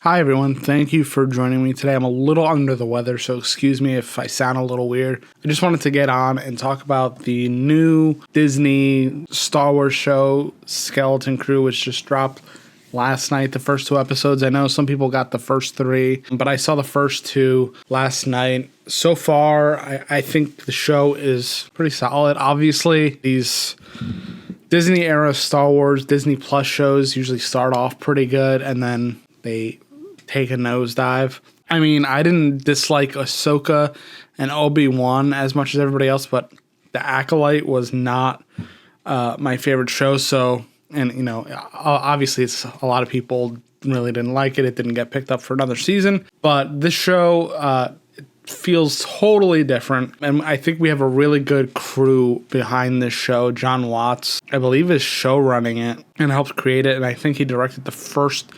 Hi, everyone. Thank you for joining me today. I'm a little under the weather, so excuse me if I sound a little weird. I just wanted to get on and talk about the new Disney Star Wars show, Skeleton Crew, which just dropped last night, the first two episodes. I know some people got the first three, but I saw the first two last night. So far, I think the show is pretty solid. Obviously, these Disney era Star Wars, Disney Plus shows usually start off pretty good, and then they take a nosedive. I mean, I didn't dislike Ahsoka and Obi-Wan as much as everybody else, but The Acolyte was not my favorite show. So, and you know, obviously, it's a lot of people really didn't like it. It didn't get picked up for another season, but this show feels totally different, and I think we have a really good crew behind this show. John Watts, I believe, is show running it and helped create it, and I think he directed the first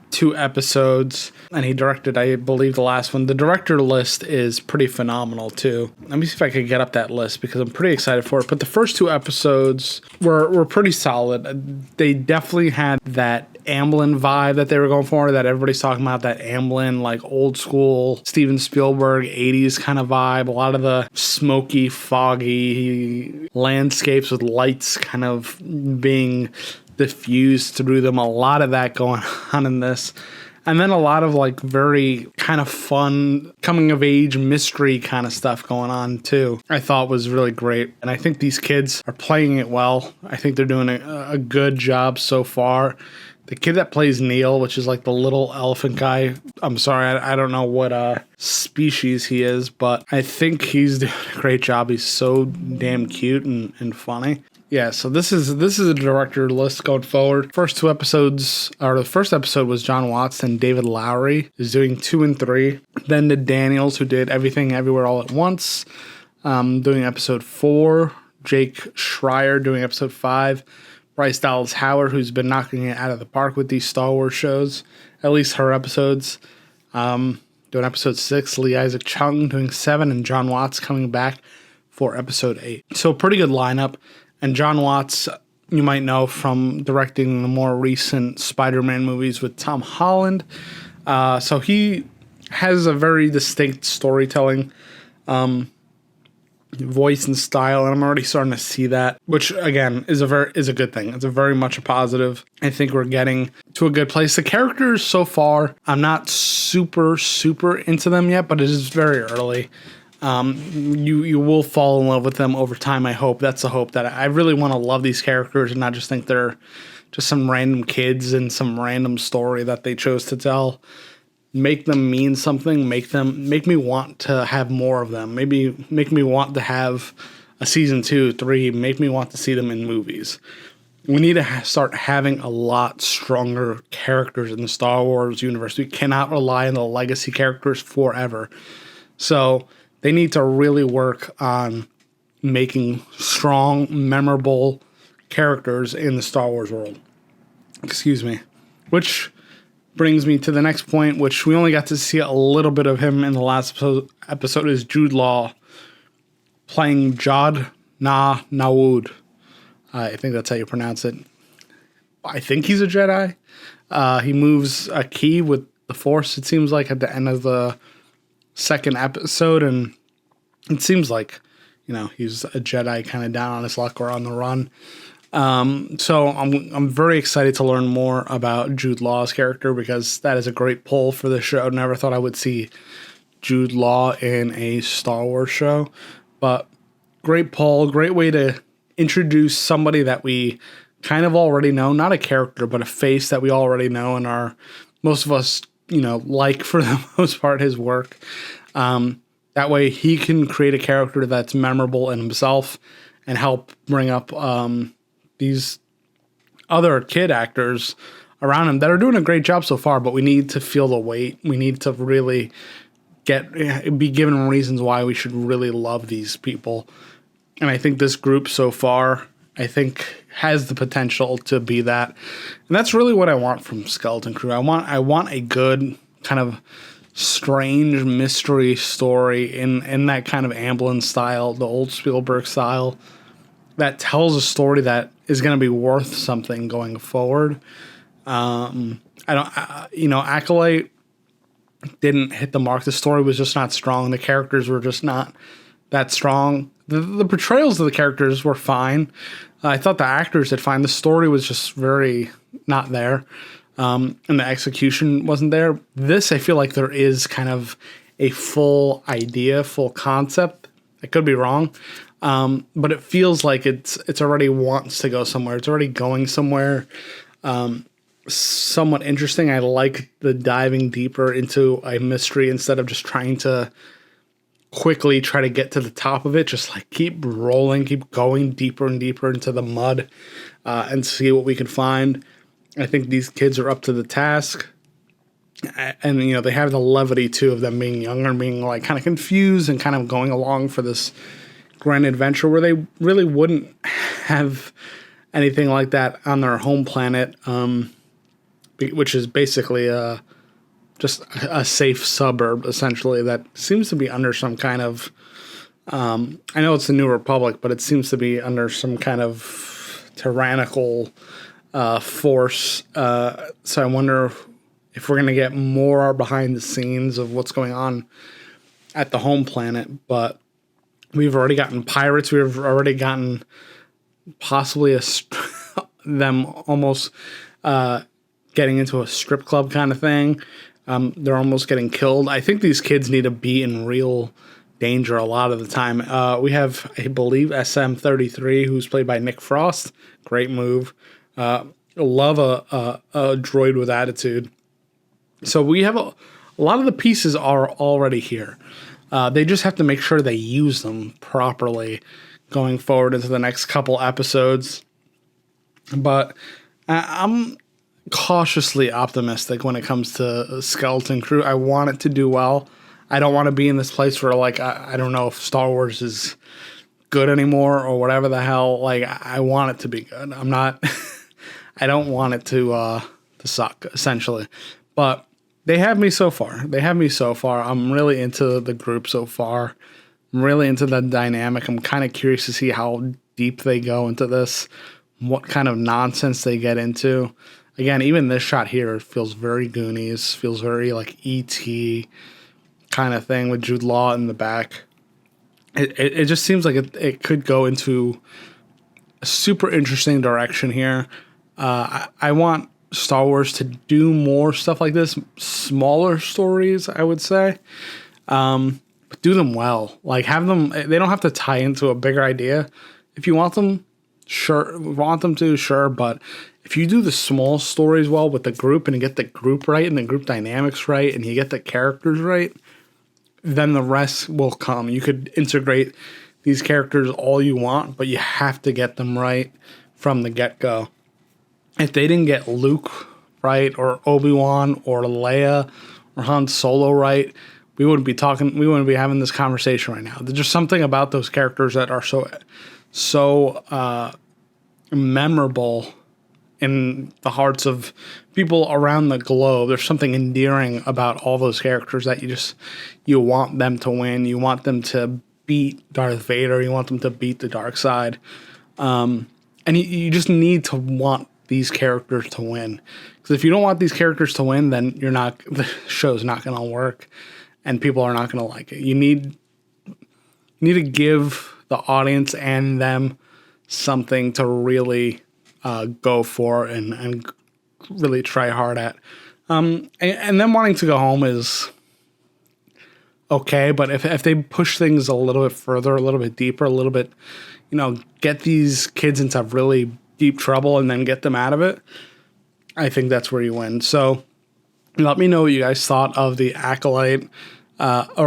two episodes, and he directed, I believe, the last one. The director list is pretty phenomenal too. Let me see if I could get up that list because I'm pretty excited for it. But the first two episodes were pretty solid. They definitely had that Amblin vibe that they were going for, that everybody's talking about, that Amblin, like old school Steven Spielberg 80s kind of vibe. A lot of the smoky, foggy landscapes with lights kind of being diffused through them. A lot of that going on in this. And then a lot of like very kind of fun coming of age mystery kind of stuff going on too. I thought was really great. And I think these kids are playing it well. I think they're doing a good job so far. The kid that plays Neil, which is like the little elephant guy, I'm sorry, I don't know what species he is, but I think he's doing a great job. He's so damn cute and funny. Yeah, so this is a director list going forward. First two episodes, or the first episode was John Watts, and David Lowery is doing 2 and 3. Then the Daniels, who did Everything Everywhere All at Once, doing episode 4. Jake Schreier doing episode 5. Bryce Dallas Howard, who's been knocking it out of the park with these Star Wars shows, at least her episodes, doing episode 6. Lee Isaac Chung doing 7, and John Watts coming back for episode 8. So pretty good lineup. And John Watts, you might know from directing the more recent Spider-Man movies with Tom Holland. So he has a very distinct storytelling voice and style, and I'm already starting to see that, which again is a good thing. It's a very much a positive. I think we're getting to a good place. The characters so far, I'm not super into them yet, but it is very early. You will fall in love with them over time, I hope. That's the hope, that I really want to love these characters and not just think they're just some random kids in some random story that they chose to tell. Make them mean something, make me want to have more of them. Maybe make me want to have a season 2, 3, make me want to see them in movies. We need to start having a lot stronger characters in the Star Wars universe. We cannot rely on the legacy characters forever. So they need to really work on making strong, memorable characters in the Star Wars world. Excuse me. Which brings me to the next point, which we only got to see a little bit of him in the last episode, is Jude Law playing Jod Nawood. I think that's how you pronounce it. I think he's a Jedi. He moves a key with the Force, it seems like, at the end of the second episode, and it seems like, you know, he's a Jedi kind of down on his luck or on the run. So I'm very excited to learn more about Jude Law's character, because that is a great pull for the show. Never thought I would see Jude Law in a Star Wars show, but great pull, great way to introduce somebody that we kind of already know, not a character, but a face that we already know and are, most of us, you know, like for the most part, his work. That way he can create a character that's memorable in himself and help bring up these other kid actors around him that are doing a great job so far, but we need to feel the weight. We need to really be given reasons why we should really love these people. And I think this group so far, I think, has the potential to be that. And that's really what I want from Skeleton Crew. I want a good kind of strange mystery story in that kind of Amblin style, the old Spielberg style, that tells a story that is going to be worth something going forward. Acolyte didn't hit the mark. The story was just not strong. The characters were just not that strong. The portrayals of the characters were fine. I thought the actors did fine. The story was just very not there. And the execution wasn't there. This, I feel like there is kind of a full idea, full concept. I could be wrong. But it feels like it's already wants to go somewhere. It's already going somewhere. Somewhat interesting. I like the diving deeper into a mystery instead of just trying to quickly try to get to the top of it. Just like keep rolling, keep going deeper and deeper into the mud, and see what we can find. I think these kids are up to the task. And, they have the levity, too, of them being younger and being, like, kind of confused and kind of going along for this grand adventure where they really wouldn't have anything like that on their home planet, which is basically just a safe suburb, essentially, that seems to be under some kind of... I know it's the New Republic, but it seems to be under some kind of tyrannical force. So I wonder if we're going to get more behind the scenes of what's going on at the home planet. But we've already gotten pirates. We've already gotten possibly them almost getting into a strip club kind of thing. They're almost getting killed. I think these kids need to be in real danger a lot of the time. We have, I believe, SM-33, who's played by Nick Frost. Great move. Love a droid with attitude. So we have a lot of the pieces are already here. They just have to make sure they use them properly going forward into the next couple episodes. But I'm cautiously optimistic when it comes to Skeleton Crew. I want it to do well. I don't want to be in this place where, like, I don't know if Star Wars is good anymore or whatever the hell. Like, I want it to be good. I'm not... I don't want it to suck, essentially. But they have me so far. I'm really into the group so far. I'm really into the dynamic. I'm kind of curious to see how deep they go into this, what kind of nonsense they get into. Again, even this shot here feels very Goonies, feels very like E.T. kind of thing with Jude Law in the back. It just seems like it could go into a super interesting direction here. I want Star Wars to do more stuff like this, smaller stories, I would say, but do them well. Like, have them, they don't have to tie into a bigger idea. If you want them, sure, but if you do the small stories well with the group and you get the group right and the group dynamics right and you get the characters right, then the rest will come. You could integrate these characters all you want, but you have to get them right from the get-go. If they didn't get Luke right, or Obi-Wan, or Leia, or Han Solo right, we wouldn't be having this conversation right now. There's just something about those characters that are so memorable in the hearts of people around the globe. There's something endearing about all those characters that you want them to win. You want them to beat Darth Vader. You want them to beat the dark side. And you just need to want these characters to win. Because if you don't want these characters to win, then the show's not going to work and people are not going to like it. You need to give the audience and them something to really go for and really try hard at. And then wanting to go home is okay, but if they push things a little bit further, a little bit deeper, a little bit, get these kids into really deep trouble and then get them out of it, I think that's where you win. So let me know what you guys thought of the Acolyte, let me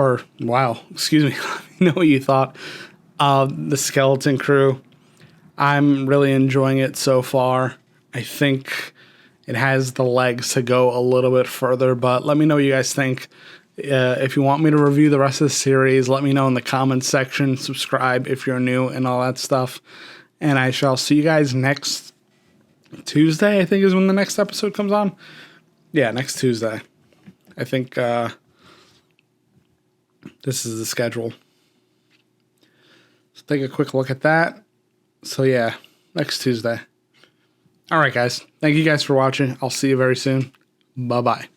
know what you thought of the Skeleton Crew. I'm really enjoying it so far. I think it has the legs to go a little bit further, but let me know what you guys think. If you want me to review the rest of the series, let me know in the comments section. Subscribe if you're new and all that stuff. And I shall see you guys next Tuesday, I think is when the next episode comes on. Yeah, next Tuesday. I think this is the schedule. So take a quick look at that. So yeah, next Tuesday. All right, guys. Thank you guys for watching. I'll see you very soon. Bye-bye.